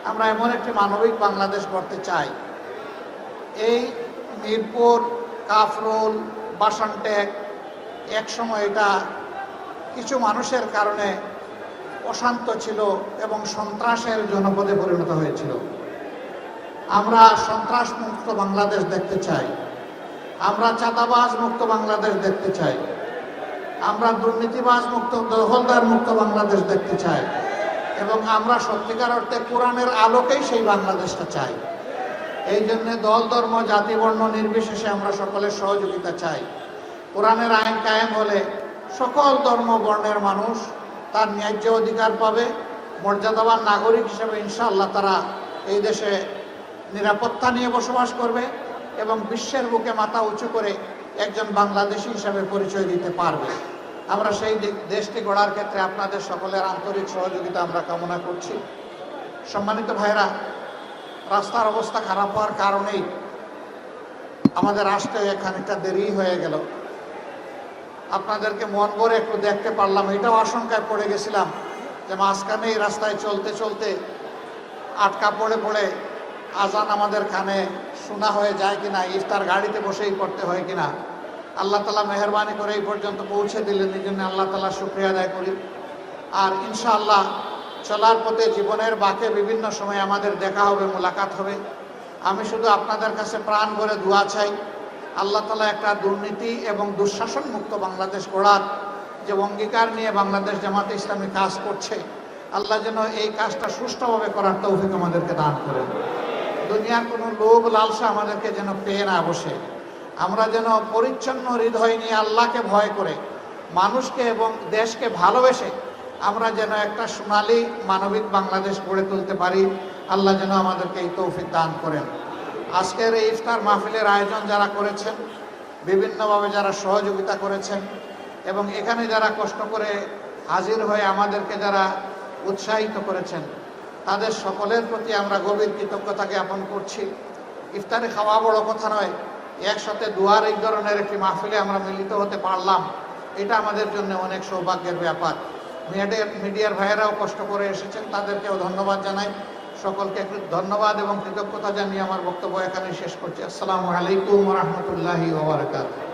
আমরা এমন একটি মানবিক বাংলাদেশ গড়তে চাই। এই মিরপুর, কাফরুল, বাসানটেক একসময় এটা কিছু মানুষের কারণে অশান্ত ছিল এবং সন্ত্রাসের জনপদে পরিণত হয়েছিল। আমরা সন্ত্রাস মুক্ত বাংলাদেশ দেখতে চাই, আমরা চাঁদাবাজ মুক্ত বাংলাদেশ দেখতে চাই, আমরা দুর্নীতিবাজ মুক্ত, দখলদার মুক্ত বাংলাদেশ দেখতে চাই এবং আমরা সত্যিকার অর্থে কোরআনের আলোকেই সেই বাংলাদেশটা চাই। এই জন্য দল, ধর্ম, জাতি, বর্ণ নির্বিশেষে আমরা সকলের সহযোগিতা চাই। কোরআনের আইন কায়েম হলে সকল ধর্ম বর্ণের মানুষ তার ন্যায্য অধিকার পাবে, মর্যাদাবান নাগরিক হিসেবে ইনশাআল্লাহ তারা এই দেশে নিরাপত্তা নিয়ে বসবাস করবে এবং বিশ্বের বুকে মাথা উঁচু করে একজন বাংলাদেশী হিসেবে পরিচয় দিতে পারবে। আমরা সেই দেশটি গড়ার ক্ষেত্রে আপনাদের সকলের আন্তরিক সহযোগিতা আমরা কামনা করছি। সম্মানিত ভাইরা, রাস্তার অবস্থা খারাপ হওয়ার কারণেই আমাদের আসতে খানিকটা দেরি হয়ে গেল। আপনাদেরকে মন ভরে একটু দেখতে পারলাম, এটাও আশঙ্কায় পড়ে গেছিলাম যে মাঝখানে এই রাস্তায় চলতে চলতে আটকা পড়ে পড়ে আজান আমাদের কানে শোনা হয়ে যায় কিনা, ইফতার গাড়িতে বসেই পড়তে হয় কিনা। আল্লাহ তাআলা মেহেরবানি করে এই পর্যন্ত পৌঁছে দিলেন, এই জন্য আল্লাহ তাআলা শুকরিয়া আদায় করি। আর ইনশাআল্লাহ চলার পথে জীবনের বাঁকে বিভিন্ন সময় আমাদের দেখা হবে, মোলাকাত হবে। আমি শুধু আপনাদের কাছে প্রাণ ভরে দোয়া চাই, আল্লাহ তাআলা একটা দুর্নীতি এবং দুঃশাসন মুক্ত বাংলাদেশ গড়ার যে অঙ্গীকার নিয়ে বাংলাদেশ জামাতে ইসলামী কাজ করছে, আল্লাহ যেন এই কাজটা সুষ্ঠুভাবে করার তৌফিক আমাদেরকে দান করেন। দুনিয়ার কোনো লোভ লালসা আমাদেরকে যেন পেয়ে না বসে, আমরা যেন পরিচ্ছন্ন হৃদয় নিয়ে আল্লাহকে ভয় করে মানুষকে এবং দেশকে ভালোবেসে আমরা যেন একটা সোনালী মানবিক বাংলাদেশ গড়ে তুলতে পারি। আল্লাহ যেন আমাদেরকে এই তৌফিক দান করেন। আজকের এই ইফতার মাহফিলের আয়োজন যারা করেছেন, বিভিন্নভাবে যারা সহযোগিতা করেছেন এবং এখানে যারা কষ্ট করে হাজির হয়ে আমাদেরকে যারা উৎসাহিত করেছেন, তাদের সকলের প্রতি আমরা গভীর কৃতজ্ঞতা জ্ঞাপন করছি। ইফতারে খাওয়া বড় কথা নয়, একসাথে দুয়ার এই ধরনের একটি মাহফিলে আমরা মিলিত হতে পারলাম, এটা আমাদের জন্য অনেক সৌভাগ্যের ব্যাপার। মিডিয়ার ভাইয়েরাও কষ্ট করে এসেছেন, তাদেরকেও ধন্যবাদ জানাই। সকলকে একটু ধন্যবাদ এবং কৃতজ্ঞতা জানিয়ে আমার বক্তব্য এখানে শেষ করছি। আসসালামু আলাইকুম ওয়া রাহমাতুল্লাহি ওয়া বারাকাতুহু।